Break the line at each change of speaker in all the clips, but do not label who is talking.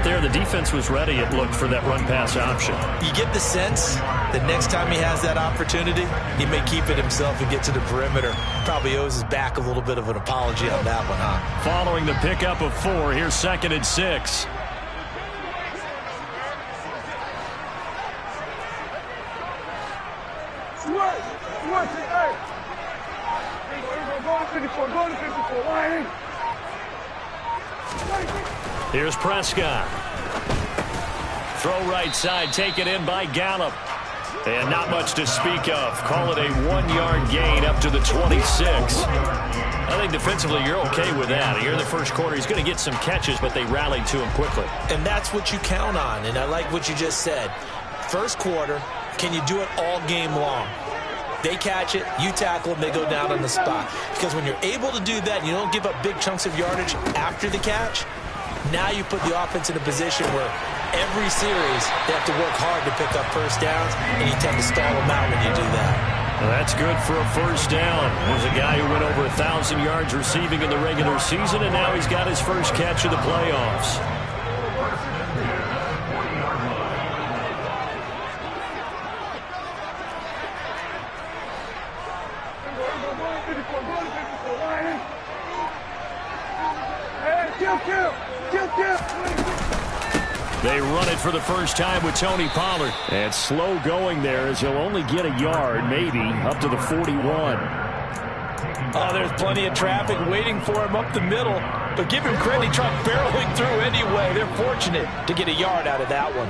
there. The defense was ready, it looked, for that run-pass option.
You get the sense that next time he has that opportunity, he may keep it himself and get to the perimeter. Probably owes his back a little bit of an apology on that one, huh?
Following the pickup of 4, here's 2nd and 6. Here's Prescott. Throw right side, taken in by Gallup. And not much to speak of. Call it a 1-yard gain up to the 26. I think defensively you're okay with that. Here in the first quarter, he's going to get some catches, but they rallied to him quickly.
And that's what you count on, and I like what you just said. First quarter, can you do it all game long? They catch it, you tackle them, they go down on the spot. Because when you're able to do that and you don't give up big chunks of yardage after the catch, now you put the offense in a position where every series they have to work hard to pick up first downs, and you tend to stall them out when you do that.
Well, that's good for a first down. There's a guy who went over 1,000 yards receiving in the regular season, and now he's got his first catch of the playoffs. They run it for the first time with Tony Pollard. And slow going there as he'll only get a yard, maybe, up to the 41.
Oh, there's plenty of traffic waiting for him up the middle. But give him credit, he tried barreling through anyway. They're fortunate to get a yard out of that one.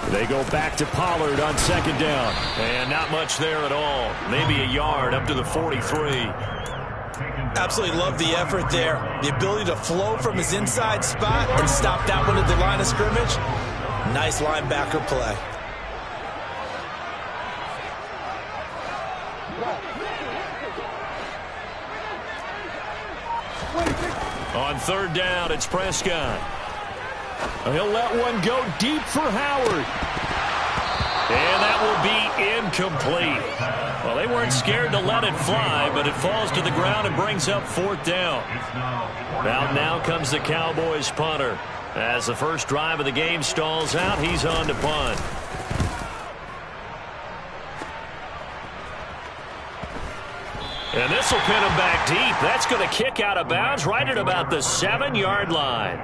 They go back to Pollard on 2nd down. And not much there at all. Maybe a yard up to the 43.
Absolutely love the effort there. The ability to flow from his inside spot and stop that one at the line of scrimmage. Nice linebacker play.
On 3rd down, it's Prescott. He'll let one go deep for Howard. And that will be incomplete. Well, they weren't scared to let it fly, but it falls to the ground and brings up 4th down. Now comes the Cowboys punter. As the first drive of the game stalls out, he's on to punt. And this will pin him back deep. That's going to kick out of bounds right at about the 7-yard line.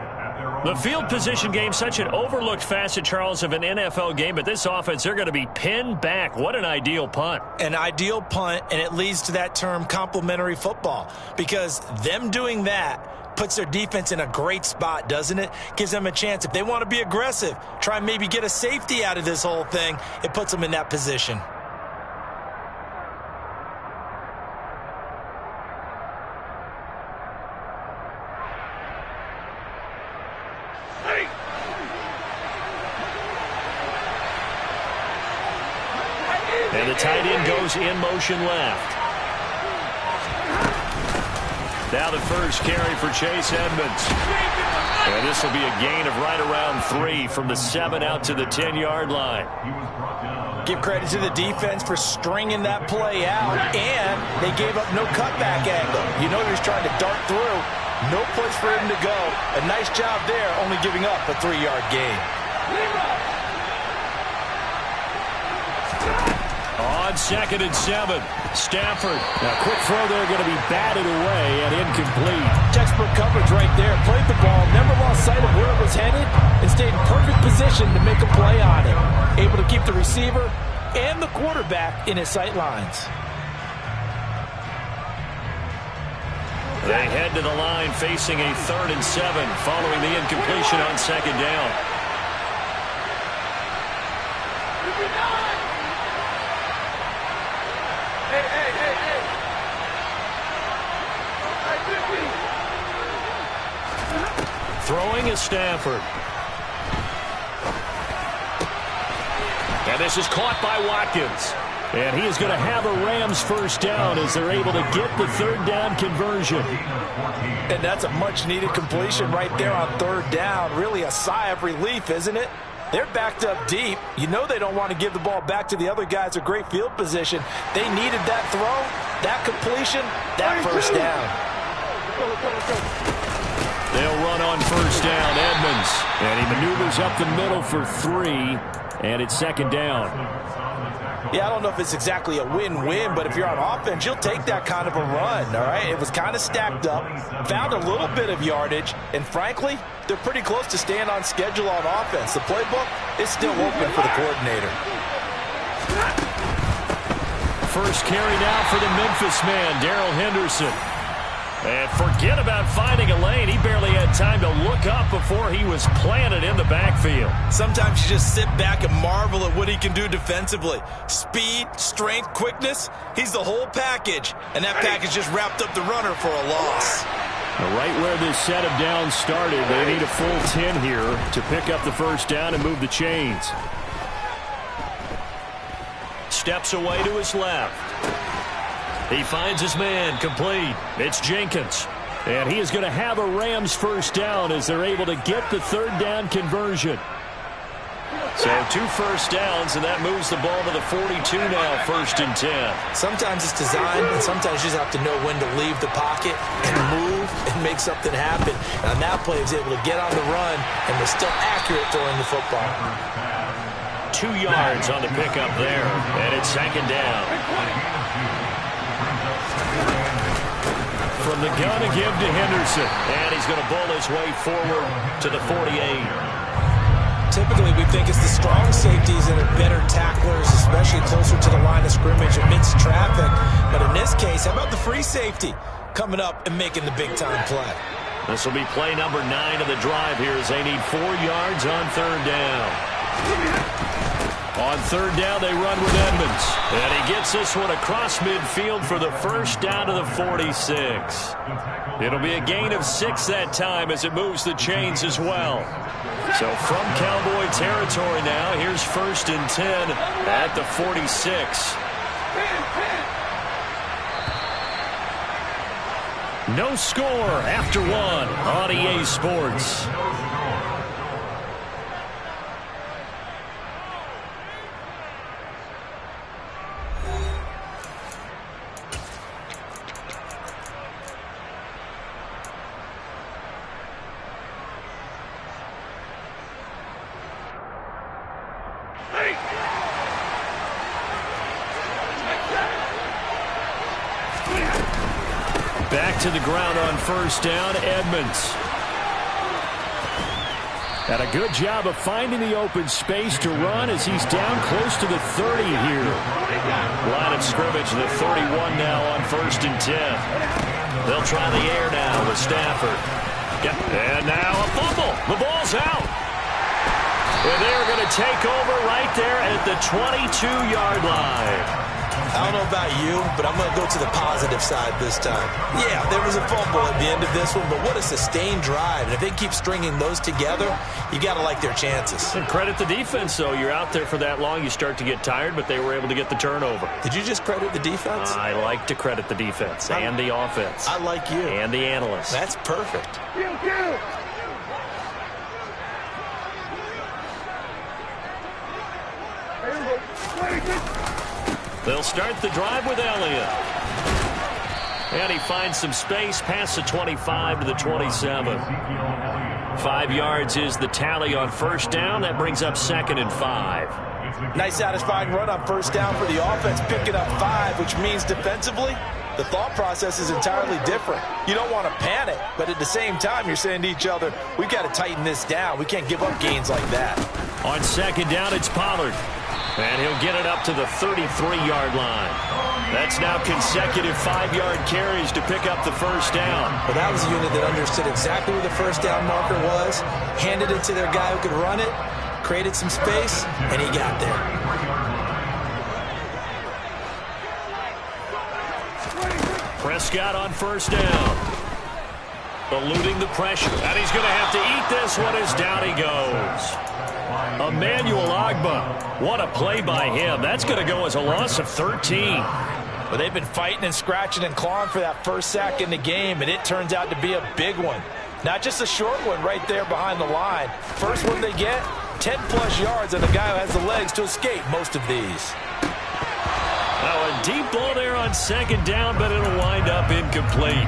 The field position game, such an overlooked facet, Charles, of an NFL game, but this offense, they're going to be pinned back. What an ideal punt.
An ideal punt, and it leads to that term complementary football, because them doing that puts their defense in a great spot, doesn't it? Gives them a chance. If they want to be aggressive, try and maybe get a safety out of this whole thing, it puts them in that position.
And the tight end goes in motion left. Now the first carry for Chase Edmonds. And this will be a gain of right around 3 from the 7 out to the 10-yard line.
Give credit to the defense for stringing that play out, and they gave up no cutback angle. You know he was trying to dart through. No place for him to go. A nice job there, only giving up a 3-yard gain.
On 2nd and 7, Stafford. Now, quick throw there, going to be batted away and incomplete.
Textbook coverage right there. Played the ball, never lost sight of where it was headed, and stayed in perfect position to make a play on it. Able to keep the receiver and the quarterback in his sight lines.
They head to the line facing a 3rd and 7 following the incompletion on 2nd down. Throwing is Stafford. And this is caught by Watkins. And he is going to have a Rams first down as they're able to get the 3rd down conversion.
And that's a much-needed completion right there on 3rd down. Really a sigh of relief, isn't it? They're backed up deep. You know they don't want to give the ball back to the other guys. A great field position. They needed that throw, that completion, that first down.
They'll run on first down, Edmonds. And he maneuvers up the middle for 3, and it's second down.
Yeah, I don't know if it's exactly a win-win, but if you're on offense, you'll take that kind of a run, all right? It was kind of stacked up, found a little bit of yardage, and frankly, they're pretty close to staying on schedule on offense. The playbook is still open for the coordinator.
First carry now for the Memphis man, Darrell Henderson. And forget about finding a lane. He barely had time to look up before he was planted in the backfield.
Sometimes you just sit back and marvel at what he can do defensively. Speed, strength, quickness. He's the whole package. And that package just wrapped up the runner for a loss.
Right where this set of downs started, they need a full 10 here to pick up the first down and move the chains. Steps away to his left. He finds his man, complete. It's Jenkins. And he is going to have a Rams first down as they're able to get the third down conversion. So 2 first downs, and that moves the ball to the 42 now, first and 10.
Sometimes it's designed, and sometimes you just have to know when to leave the pocket and move and make something happen. And on that play, he was able to get on the run and was still accurate throwing the football.
2 yards on the pickup there, and it's second down. From the gun to give to Henderson. And he's going to bull his way forward to the 48.
Typically, we think it's the strong safeties that are better tacklers, especially closer to the line of scrimmage amidst traffic. But in this case, how about the free safety coming up and making the big-time play?
This will be play number 9 of the drive here as they need 4 yards on third down. On third down, they run with Edmonds. And he gets this one across midfield for the first down to the 46. It'll be a gain of 6 that time as it moves the chains as well. So from Cowboy territory now, here's first and 10 at the 46. No score after 1 on EA Sports. Back to the ground on first down, Edmonds. Had a good job of finding the open space to run as he's down close to the 30 here. Line of scrimmage, the 31 now on first and 10. They'll try the air now with Stafford. And now a fumble. The ball's out. And they're going to take over right there at the 22-yard line.
I don't know about you, but I'm going to go to the positive side this time. Yeah, there was a fumble at the end of this one, but what a sustained drive. And if they keep stringing those together, you got to like their chances.
And credit the defense, though. You're out there for that long, you start to get tired, but they were able to get the turnover.
Did you just credit the defense?
I like to credit the defense and the offense.
I like you.
And the analysts.
That's perfect.
They'll start the drive with Elliott. And he finds some space past the 25 to the 27. 5 yards is the tally on first down. That brings up second and 5.
Nice satisfying run on first down for the offense, picking up 5, which means defensively, the thought process is entirely different. You don't want to panic, but at the same time, you're saying to each other, we've got to tighten this down. We can't give up gains like that.
On second down, it's Pollard. And he'll get it up to the 33-yard line. That's now consecutive 5-yard carries to pick up the first down.
Well, that was a unit that understood exactly where the first down marker was, handed it to their guy who could run it, created some space, and he got there.
Prescott on first down. Eluding the pressure. And he's going to have to eat this one as down he goes. Emmanuel Ogbah. What a play by him. That's going to go as a loss of 13.
But they've been fighting and scratching and clawing for that first sack in the game, and it turns out to be a big one. Not just a short one right there behind the line. First one they get, 10-plus yards and a guy who has the legs to escape most of these.
Now a deep ball there on second down, but it'll wind up incomplete.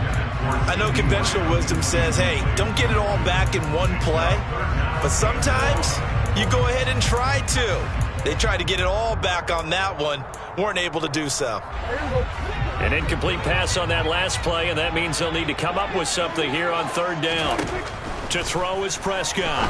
I know conventional wisdom says, hey, don't get it all back in one play. But sometimes you go ahead and try to. They tried to get it all back on that one. Weren't able to do so.
An incomplete pass on that last play, and that means they'll need to come up with something here on third down. To throw is Prescott.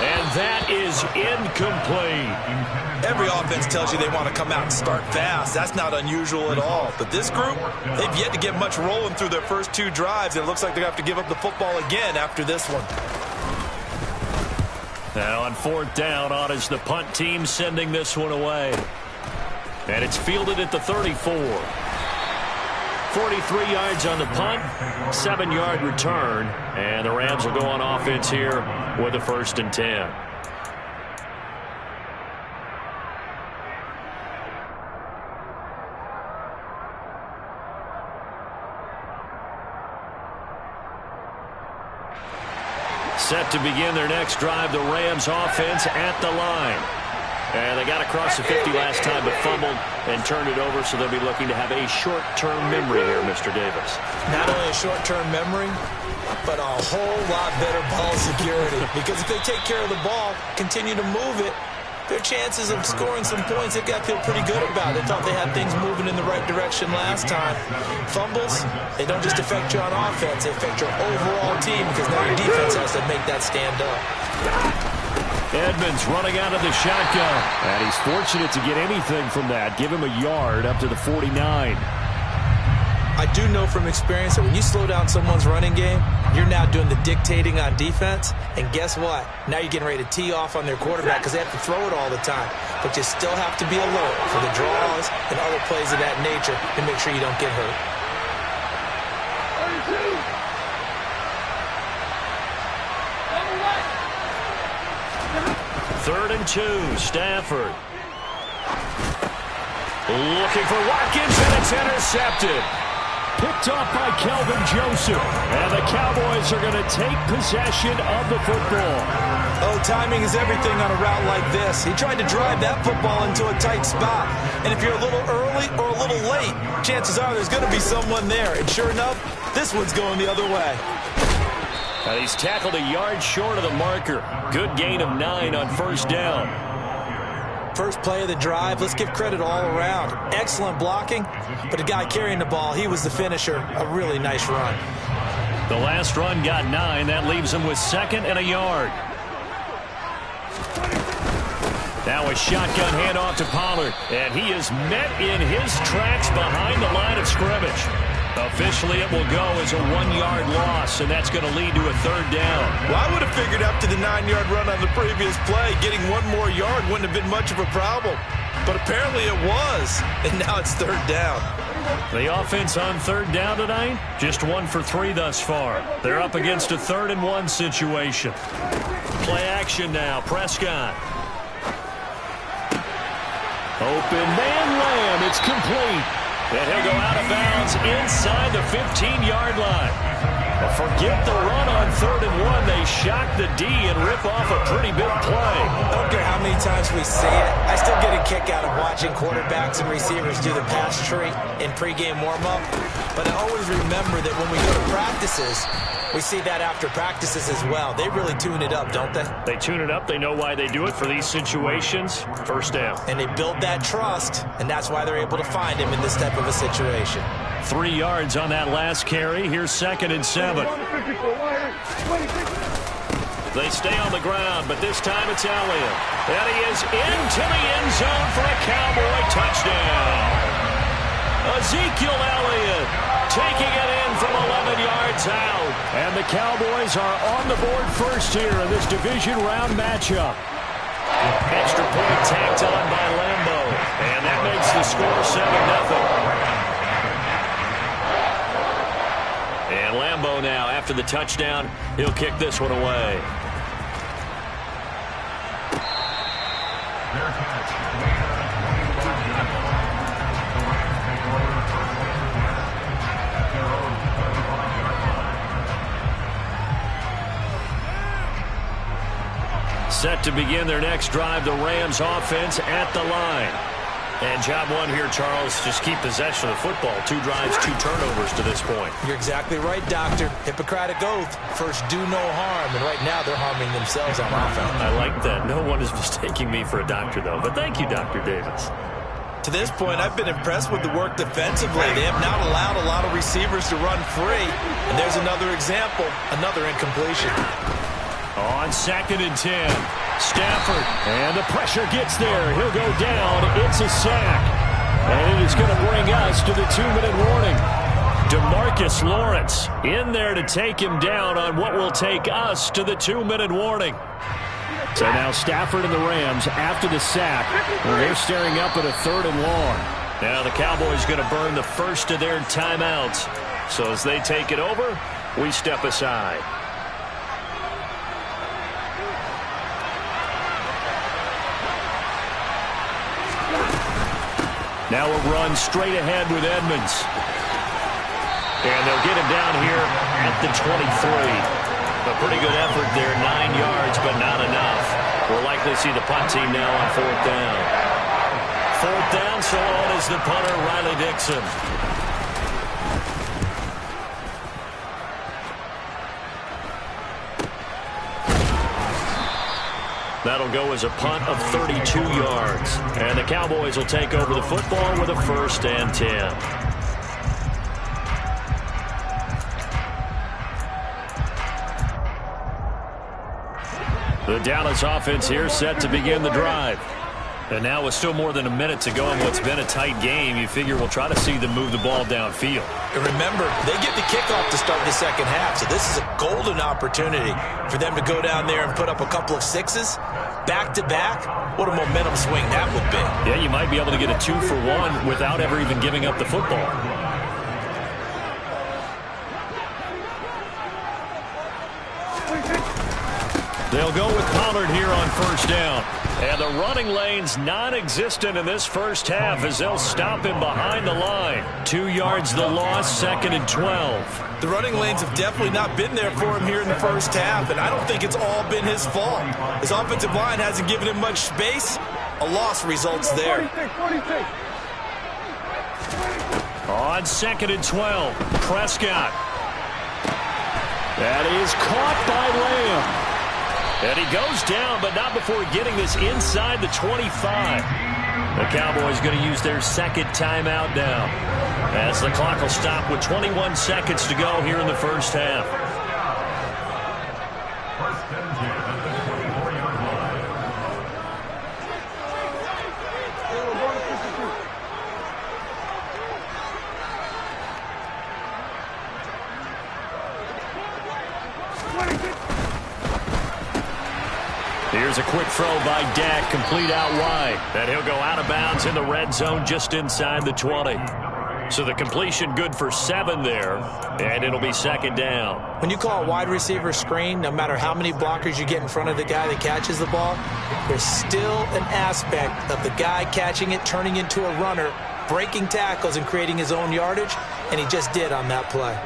And that is incomplete.
Every offense tells you they want to come out and start fast. That's not unusual at all. But this group, they've yet to get much rolling through their first two drives. It looks like they're going to have to give up the football again after this one.
Now on fourth down, on is the punt team sending this one away. And it's fielded at the 34. 43 yards on the punt, 7-yard return, and the Rams will go on offense here with a 1st and 10. Set to begin their next drive, the Rams offense at the line. And they got across the 50 last time, but fumbled and turned it over, so they'll be looking to have a short-term memory here, Mr. Davis.
Not only a short-term memory, but a whole lot better ball security. Because if they take care of the ball, continue to move it, their chances of scoring some points, they've got to feel pretty good about. They thought they had things moving in the right direction last time. Fumbles, they don't just affect you on offense, they affect your overall team, because now your defense has to make that stand up.
Edmonds running out of the shotgun. And he's fortunate to get anything from that. Give him a yard up to the 49.
I do know from experience that when you slow down someone's running game, you're now doing the dictating on defense. And guess what? Now you're getting ready to tee off on their quarterback because they have to throw it all the time. But you still have to be alert for the draws and other plays of that nature to make sure you don't get hurt.
3rd and 2, Stafford. Looking for Watkins, and it's intercepted. Picked off by Kelvin Joseph. And the Cowboys are going to take possession of the football.
Oh, timing is everything on a route like this. He tried to drive that football into a tight spot. And if you're a little early or a little late, chances are there's going to be someone there. And sure enough, this one's going the other way.
And he's tackled a yard short of the marker. Good gain of 9 on 1st down.
First play of the drive, let's give credit all around. Excellent blocking, but the guy carrying the ball, he was the finisher. A really nice run.
The last run got 9. That leaves him with 2nd and a yard. Now a shotgun handoff to Pollard, and he is met in his tracks behind the line of scrimmage. Officially, it will go as a 1-yard loss, and that's going to lead to a 3rd down.
Well, I would have figured after the 9-yard run on the previous play, getting 1 more yard wouldn't have been much of a problem. But apparently it was, and now it's 3rd down.
The offense on 3rd down tonight, just 1 for 3 thus far. They're up against a 3rd and 1 situation. Play action now, Prescott. Open man Lamb, it's complete. And he'll go out of bounds inside the 15-yard line. But forget the run on 3rd and 1. They shock the D and rip off a pretty big play.
I don't care how many times we see it. I still get a kick out of watching quarterbacks and receivers do the pass tree in pregame warm-up. But I always remember that when we go to practices, we see that after practices as well. They really tune it up, don't they?
They tune it up. They know why they do it for these situations. 1st down.
And they build that trust, and that's why they're able to find him in this type of a situation.
3 yards on that last carry. Here's 2nd and 7. They stay on the ground, but this time it's Elliott. And he is into the end zone for a Cowboy touchdown. Ezekiel Elliott taking it in from 11 yards out. And the Cowboys are on the board first here in this division round matchup. Extra point tacked on by Lambo. And that makes the score 7-0. And Lambo now, after the touchdown, he'll kick this one away. Set to begin their next drive, the Rams offense at the line. And job one here, Charles, just keep possession of the football. 2 drives, 2 turnovers to this point.
You're exactly right, Doctor. Hippocratic oath. First, do no harm. And right now, they're harming themselves on offense.
I like that. No one is mistaking me for a doctor, though. But thank you, Dr. Davis.
To this point, I've been impressed with the work defensively. They have not allowed a lot of receivers to run free. And there's another example, another incompletion.
On 2nd and 10, Stafford, and the pressure gets there. He'll go down. It's a sack. And it is going to bring us to the 2-minute warning. DeMarcus Lawrence in there to take him down on what will take us to the 2-minute warning. So now Stafford and the Rams after the sack. They're staring up at a 3rd and long. Now the Cowboys going to burn the first of their timeouts. So as they take it over, we step aside. Now a run straight ahead with Edmonds. And they'll get him down here at the 23. A pretty good effort there, 9 yards, but not enough. We'll likely see the punt team now on 4th down. 4th down, so on is the punter, Riley Dixon. That'll go as a punt of 32 yards. And the Cowboys will take over the football with a 1st and 10. The Dallas offense here set to begin the drive. And now with still more than a minute to go in what's been a tight game, you figure we'll try to see them move the ball downfield.
And remember, they get the kickoff to start the second half, so this is a golden opportunity for them to go down there and put up a couple of 6s back-to-back. What a momentum swing that would be.
Yeah, you might be able to get a 2-for-1 without ever even giving up the football. They'll go with Pollard here on 1st down. And the running lane's non-existent in this first half as they'll stop him behind the line. 2 yards the loss, 2nd and 12.
The running lanes have definitely not been there for him here in the first half, and I don't think it's all been his fault. His offensive line hasn't given him much space. A loss results there.
On 2nd and 12, Prescott. That is caught by Lamb. And he goes down, but not before getting this inside the 25. The Cowboys going to use their 2nd timeout now, as the clock will stop with 21 seconds to go here in the first half. Here's a quick throw by Dak, complete out wide. And he'll go out of bounds in the red zone just inside the 20. So the completion good for 7 there, and it'll be 2nd down.
When you call a wide receiver screen, no matter how many blockers you get in front of the guy that catches the ball, there's still an aspect of the guy catching it, turning into a runner, breaking tackles and creating his own yardage, and he just did on that play.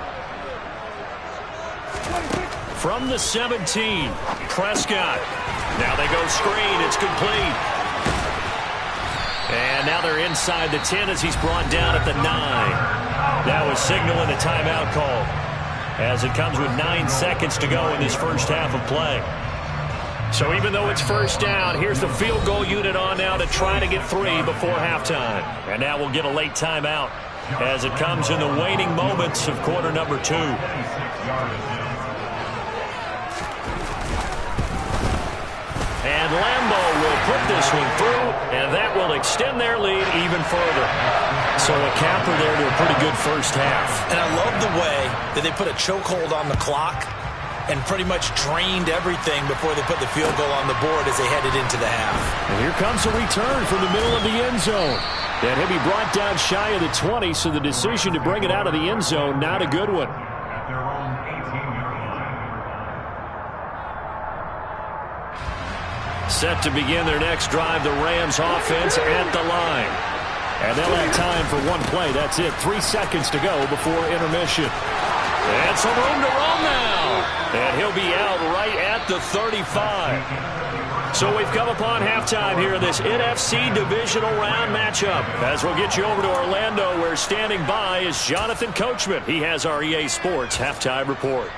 From the 17, Prescott. Now they go screen. It's complete. And now they're inside the 10 as he's brought down at the 9. That was signaling a timeout call, as it comes with 9 seconds to go in this first half of play. So even though it's 1st down, here's the field goal unit on now to try to get 3 before halftime. And now we'll get a late timeout as it comes in the waning moments of quarter number 2. And Lambeau will put this one through, and that will extend their lead even further. So a capper there to a pretty good first half.
And I love the way that they put a chokehold on the clock and pretty much drained everything before they put the field goal on the board as they headed into the half.
And here comes a return from the middle of the end zone. And he'll be brought down shy of the 20, so the decision to bring it out of the end zone, not a good one. Set to begin their next drive, the Rams offense at the line. And they'll have time for one play. That's it. 3 seconds to go before intermission. And some room to roam now. And he'll be out right at the 35. So we've come upon halftime here in this NFC divisional round matchup. As we'll get you over to Orlando, where standing by is Jonathan Coachman. He has our EA Sports halftime report.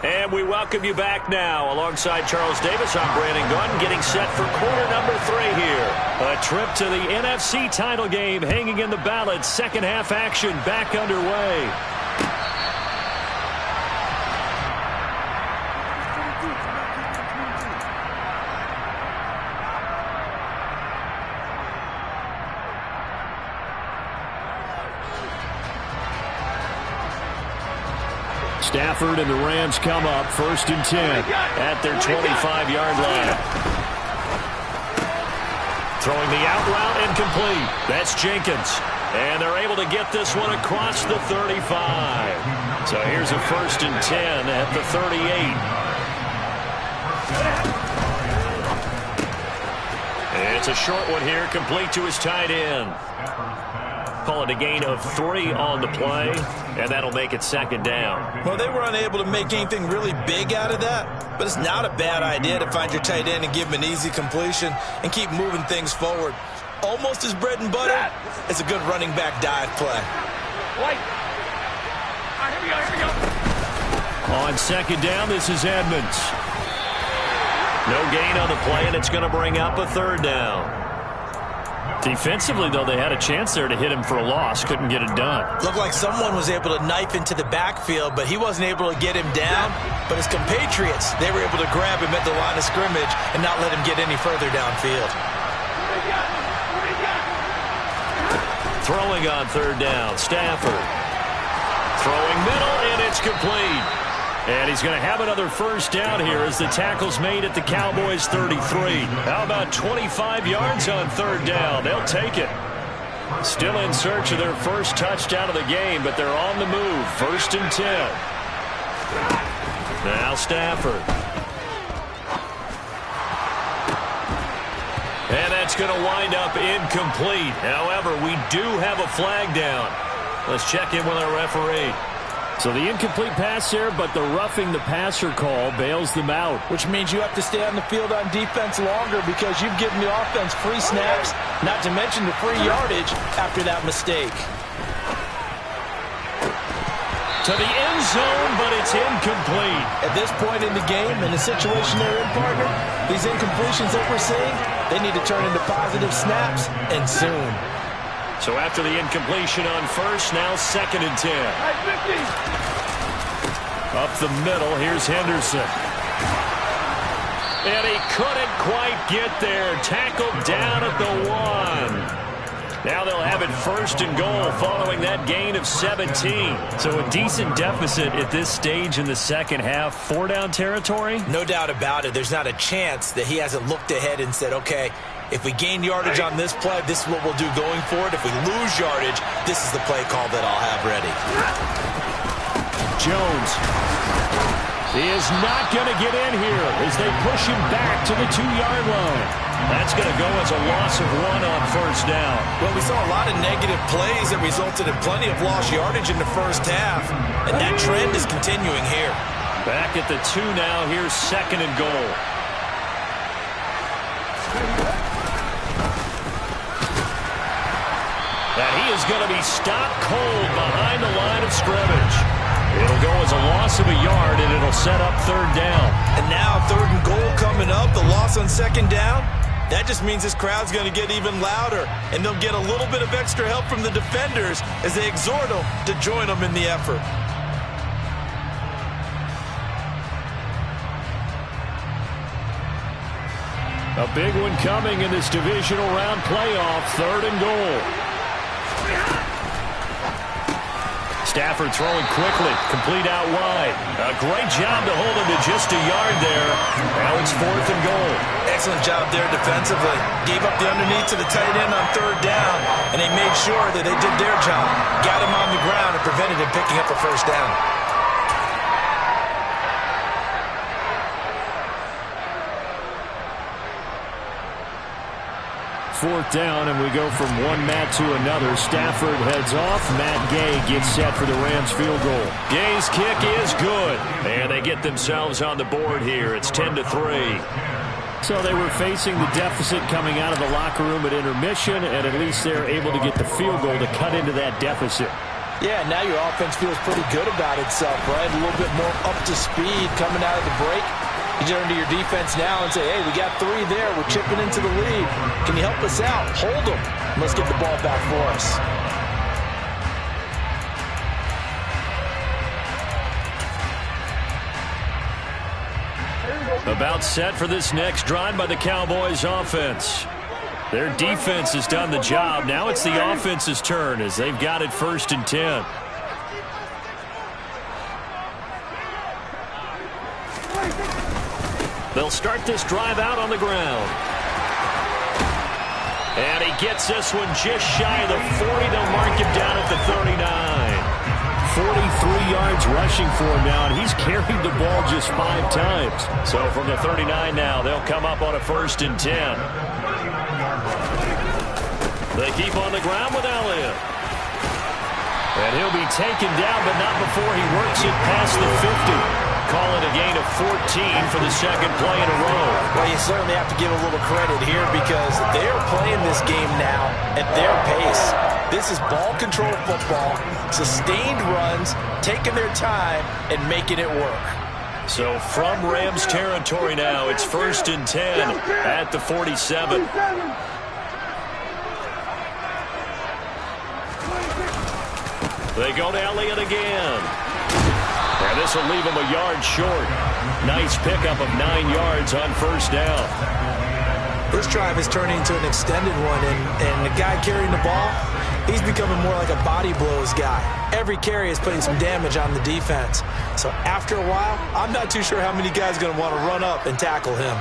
And we welcome you back now. Alongside Charles Davis, I'm Brandon Gunn, getting set for quarter number 3 here. A trip to the NFC title game hanging in the balance. Second half action back underway. Stafford and the Rams come up 1st and 10 at their 25-yard line. Throwing the out route incomplete. That's Jenkins. And they're able to get this one across the 35. So here's a 1st and 10 at the 38. It's a short one here, complete to his tight end. Call it a gain of 3 on the play, and that'll make it 2nd down.
Well, they were unable to make anything really big out of that, but it's not a bad idea to find your tight end and give him an easy completion and keep moving things forward. Almost his bread and butter. It's a good running back dive play.
Here we go. On 2nd down, this is Edmonds. No gain on the play, and it's going to bring up a 3rd down. Defensively, though, they had a chance there to hit him for a loss. Couldn't get it done.
Looked like someone was able to knife into the backfield, but he wasn't able to get him down. But his compatriots, they were able to grab him at the line of scrimmage and not let him get any further downfield.
Throwing on 3rd down, Stafford. Throwing middle, and it's complete. And he's going to have another 1st down here as the tackle's made at the Cowboys' 33. How about 25 yards on 3rd down? They'll take it. Still in search of their first touchdown of the game, but they're on the move. 1st and 10. Now Stafford. And that's going to wind up incomplete. However, we do have a flag down. Let's check in with our referee. So the incomplete pass there, but the roughing the passer call bails them out.
Which means you have to stay on the field on defense longer because you've given the offense free snaps, not to mention the free yardage after that mistake.
To the end zone, but it's incomplete.
At this point in the game, in the situation they're in, partner, these incompletions that we're seeing, they need to turn into positive snaps, and soon.
So after the incompletion on 1st, now 2nd and 10. Up the middle, here's Henderson. And he couldn't quite get there. Tackled down at the 1. Now they'll have it 1st and goal following that gain of 17. So a decent deficit at this stage in the second half. 4-down territory?
No doubt about it. There's not a chance that he hasn't looked ahead and said, okay, if we gain yardage on this play, this is what we'll do going forward. If we lose yardage, this is the play call that I'll have ready.
Jones. He is not going to get in here as they push him back to the 2-yard line. That's going to go as a loss of 1 on 1st down.
Well, we saw a lot of negative plays that resulted in plenty of lost yardage in the first half, and that trend is continuing here.
Back at the 2 now. Here's 2nd and goal. And he is going to be stopped cold behind the line of scrimmage. It'll go as a loss of a yard, and it'll set up 3rd down.
And now 3rd and goal coming up, the loss on 2nd down. That just means this crowd's going to get even louder, and they'll get a little bit of extra help from the defenders as they exhort them to join them in the effort.
A big one coming in this divisional round playoff. 3rd and goal. Stafford throwing quickly, complete out wide. A great job to hold him to just a yard there. Now it's 4th and goal.
Excellent job there defensively. Gave up the underneath to the tight end on 3rd down, and they made sure that they did their job. Got him on the ground and prevented him picking up a 1st down.
4th down, and we go from one Matt to another. Stafford heads off. Matt Gay gets set for the Rams field goal. Gay's kick is good, and they get themselves on the board here. It's 10-3. So they were facing the deficit coming out of the locker room at intermission, and at least they're able to get the field goal to cut into that deficit.
Yeah, now your offense feels pretty good about itself, right? A little bit more up to speed coming out of the break. You turn to your defense now and say, hey, we got 3 there. We're chipping into the lead. Can you help us out? Hold them. Let's get the ball back for us.
About set for this next drive by the Cowboys offense. Their defense has done the job. Now it's the offense's turn as they've got it 1st and 10. They'll start this drive out on the ground. And he gets this one just shy of the 40. They'll mark him down at the 39. 43 yards rushing for him now, and he's carried the ball just 5 times. So from the 39 now, they'll come up on a 1st and 10. They keep on the ground with Elliott. And he'll be taken down, but not before he works it past the 50. Call it a gain of 14 for the 2nd play in a row.
Well, you certainly have to give a little credit here because they're playing this game now at their pace. This is ball control football, sustained runs, taking their time, and making it work.
So from Rams territory now, it's 1st and 10 at the 47. They go to Elliott again. And this will leave him a yard short. Nice pickup of 9 yards on 1st down.
This drive is turning into an extended one, and the guy carrying the ball, he's becoming more like a body blows guy. Every carry is putting some damage on the defense. So after a while, I'm not too sure how many guys are going to want to run up and tackle him.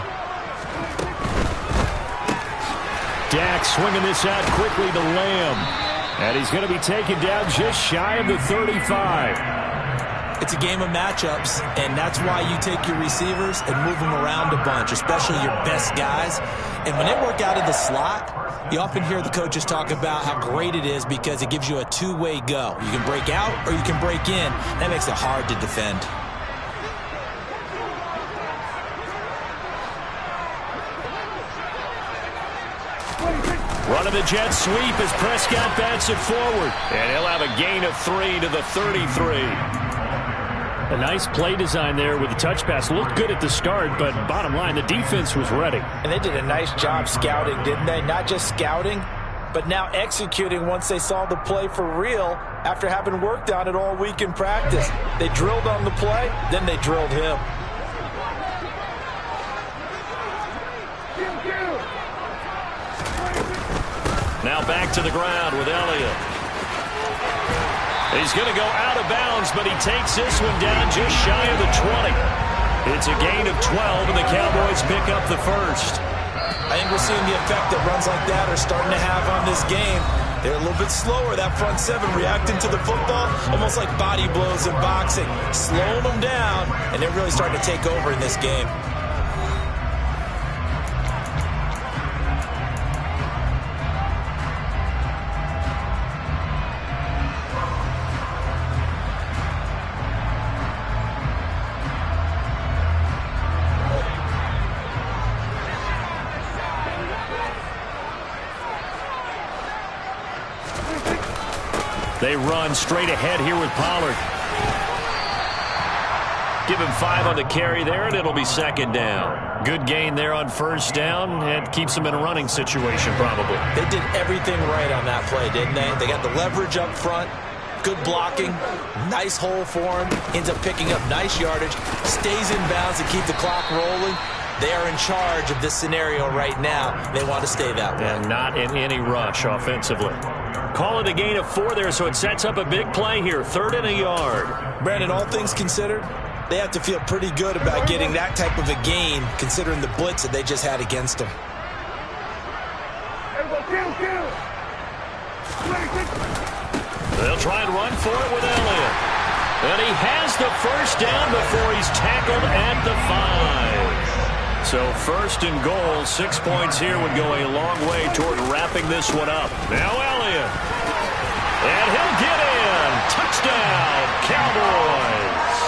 Dak swinging this out quickly to Lamb. And he's going to be taken down just shy of the 35.
It's a game of matchups, and that's why you take your receivers and move them around a bunch, especially your best guys. And when they work out of the slot, you often hear the coaches talk about how great it is because it gives you a two-way go. You can break out or you can break in. That makes it hard to defend.
Running the jet sweep as Prescott bats it forward. And he'll have a gain of 3 to the 33. A nice play design there with the touch pass. Looked good at the start, but bottom line, the defense was ready.
And they did a nice job scouting, didn't they? Not just scouting, but now executing once they saw the play for real after having worked on it all week in practice. They drilled on the play, then they drilled him.
Now back to the ground with Elliott. He's going to go out of bounds, but he takes this one down just shy of the 20. It's a gain of 12, and the Cowboys pick up the 1st.
I think we're seeing the effect that runs like that are starting to have on this game. They're a little bit slower, that front 7, reacting to the football, almost like body blows in boxing, slowing them down, and they're really starting to take over in this game.
They run straight ahead here with Pollard. Give him 5 on the carry there, and it'll be 2nd down. Good gain there on 1st down, and keeps them in a running situation probably.
They did everything right on that play, didn't they? They got the leverage up front, good blocking, nice hole for him, ends up picking up nice yardage, stays in bounds to keep the clock rolling. They are in charge of this scenario right now. They want to stay that way.
And not in any rush offensively. Call it a gain of 4 there, so it sets up a big play here. 3rd and a yard.
Brandon, all things considered, they have to feel pretty good about getting that type of a gain, considering the blitz that they just had against them.
They'll try and run for it with Elliott. And he has the 1st down before he's tackled at the 5. So first and goal, 6 points here would go a long way toward wrapping this one up. Now Elliott. And he'll get in. Touchdown, Cowboys.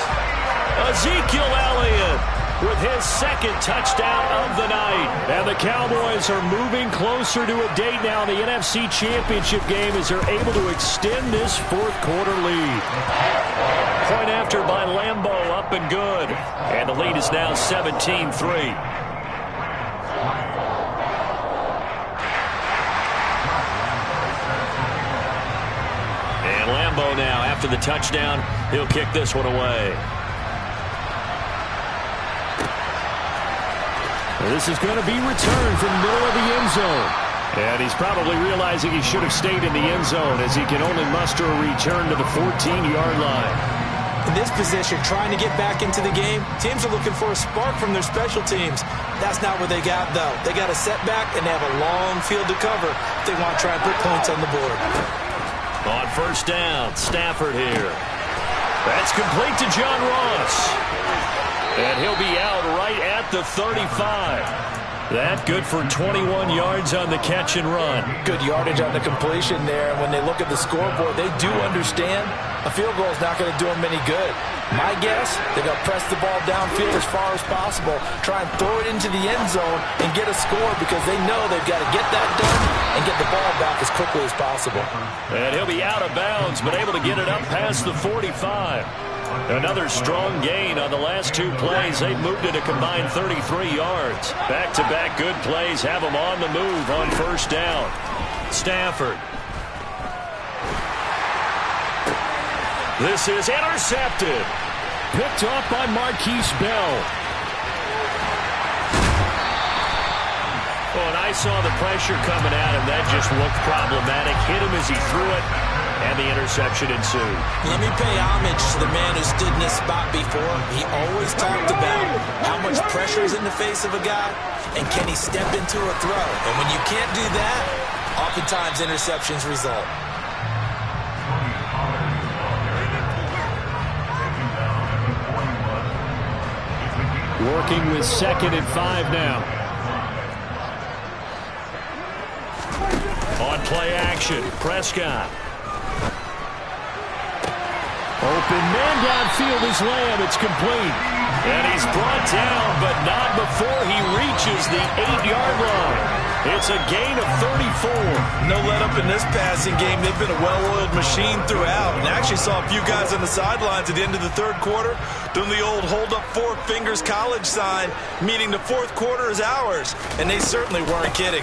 Ezekiel Elliott with his second touchdown of the night. And the Cowboys are moving closer to a date now in the NFC Championship game as they're able to extend this fourth quarter lead. Point after by Lambeau, up and good. And the lead is now 17-3. And Lambeau now, after the touchdown, he'll kick this one away. This is going to be returned from the middle of the end zone. And he's probably realizing he should have stayed in the end zone as he can only muster a return to the 14-yard line.
In this position, trying to get back into the game, teams are looking for a spark from their special teams. That's not what they got, though. They got a setback, and they have a long field to cover if they want to try and put points on the board.
On first down, Stafford here. That's complete to John Ross. And he'll be out right at the 35. That good for 21 yards on the catch and run.
Good yardage on the completion there. When they look at the scoreboard, they do understand a field goal is not going to do them any good. My guess, they're going to press the ball downfield as far as possible, try and throw it into the end zone and get a score because they know they've got to get that done and get the ball back as quickly as possible.
And he'll be out of bounds, but able to get it up past the 45. Another strong gain on the last two plays. They've moved it a combined 33 yards. Back-to-back good plays have them on the move on first down. Stafford. This is intercepted. Picked off by Marquise Bell. Oh, and I saw the pressure coming at him. That just looked problematic. Hit him as he threw it. And the interception ensued.
Let me pay homage to the man who stood in this spot before. He always talked about how much pressure is in the face of a guy, and can he step into a throw. And when you can't do that, oftentimes interceptions result.
Working with 2nd and 5 now. On play action, Prescott. Open man downfield is Lamb. It's complete. And he's brought down, but not before he reaches the 8-yard line. It's a gain of 34.
No let up in this passing game. They've been a well-oiled machine throughout. And actually saw a few guys on the sidelines at the end of the third quarter doing the old hold up 4 fingers college sign, meaning the fourth quarter is ours. And they certainly weren't kidding.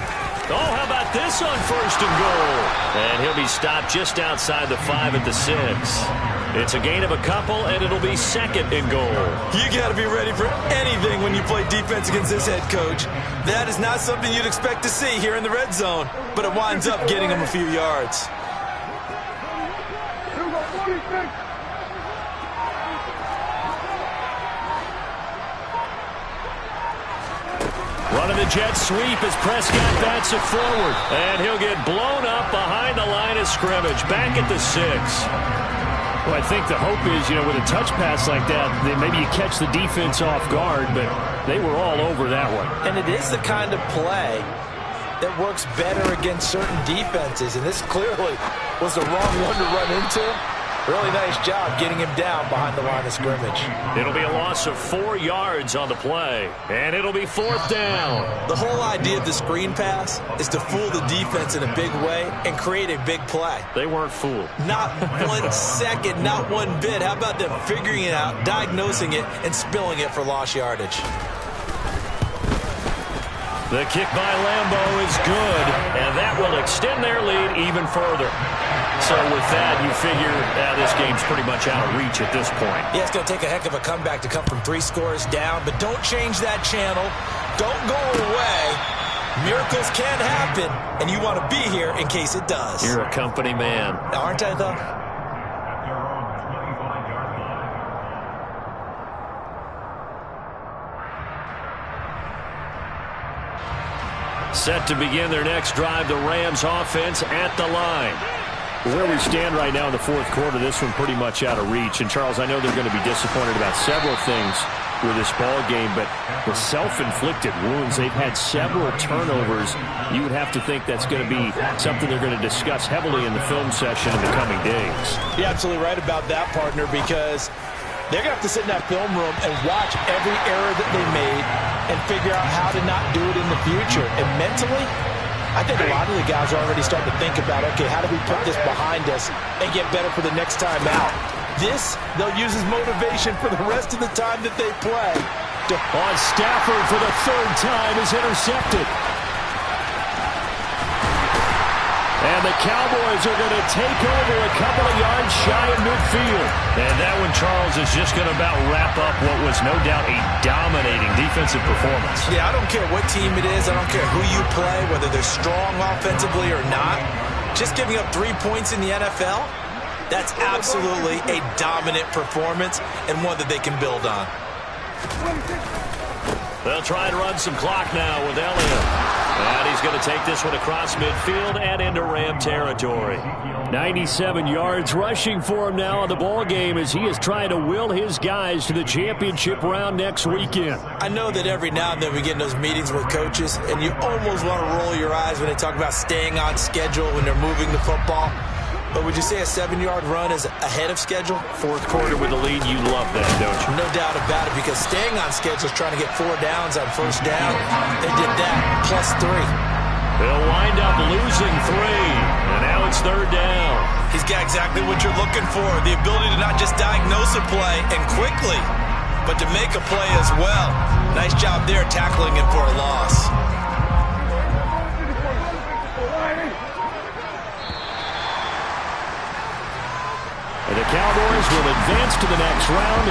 Oh, how about this on first and goal? And he'll be stopped just outside the 5 at the 6. It's a gain of a couple, and it'll be 2nd and goal.
You got to be ready for anything when you play defense against this head coach. That is not something you'd expect to see here in the red zone, but it winds up getting him a few yards.
Running the jet sweep as Prescott bats it forward. And he'll get blown up behind the line of scrimmage. Back at the 6. Well, I think the hope is, with a touch pass like that, that maybe you catch the defense off guard, but they were all over that one.
And it is the kind of play that works better against certain defenses, and this clearly was the wrong one to run into. Really nice job getting him down behind the line of scrimmage.
It'll be a loss of 4 yards on the play, and it'll be 4th down.
The whole idea of the screen pass is to fool the defense in a big way and create a big play.
They weren't fooled.
Not 1 second, not one bit. How about them figuring it out, diagnosing it, and spilling it for lost yardage?
The kick by Lambeau is good, and that will extend their lead even further. So with that, you figure this game's pretty much out of reach at this point.
Yeah, it's going to take a heck of a comeback to come from 3 scores down, but don't change that channel. Don't go away. Miracles can happen, and you want to be here in case it does.
You're a company man.
Aren't I, though?
Set to begin their next drive, the Rams offense at the line. Where we stand right now in the fourth quarter, this one pretty much out of reach. And, Charles, I know they're going to be disappointed about several things with this ball game, but the self-inflicted wounds, they've had several turnovers. You would have to think that's going to be something they're going to discuss heavily in the film session in the coming days.
You're absolutely right about that, partner, because they're going to have to sit in that film room and watch every error that they made and figure out how to not do it in the future. And mentally, I think a lot of the guys are already starting to think about, okay, how do we put this behind us and get better for the next time out? This, they'll use as motivation for the rest of the time that they play.
On Stafford for the third time is intercepted. And the Cowboys are going to take over a couple of yards shy of midfield. And that one, Charles, is just going to about wrap up what was no doubt a dominating defensive performance.
Yeah, I don't care what team it is. I don't care who you play, whether they're strong offensively or not. Just giving up 3 points in the NFL, that's absolutely a dominant performance and one that they can build on.
They'll try and run some clock now with Elliott. And he's going to take this one across midfield and into Ram territory. 97 yards rushing for him now in the ball game as he is trying to will his guys to the championship round next weekend.
I know that every now and then we get in those meetings with coaches, and you almost want to roll your eyes when they talk about staying on schedule when they're moving the football. But would you say a 7-yard run is ahead of schedule?
Fourth quarter with the lead, you love that, don't you?
No doubt about it, because staying on schedule is trying to get 4 downs on first down. They did that, +3.
They'll wind up losing 3, and now it's third down.
He's got exactly what you're looking for, the ability to not just diagnose a play and quickly, but to make a play as well. Nice job there tackling him for a loss.
And the Cowboys will advance to the next round.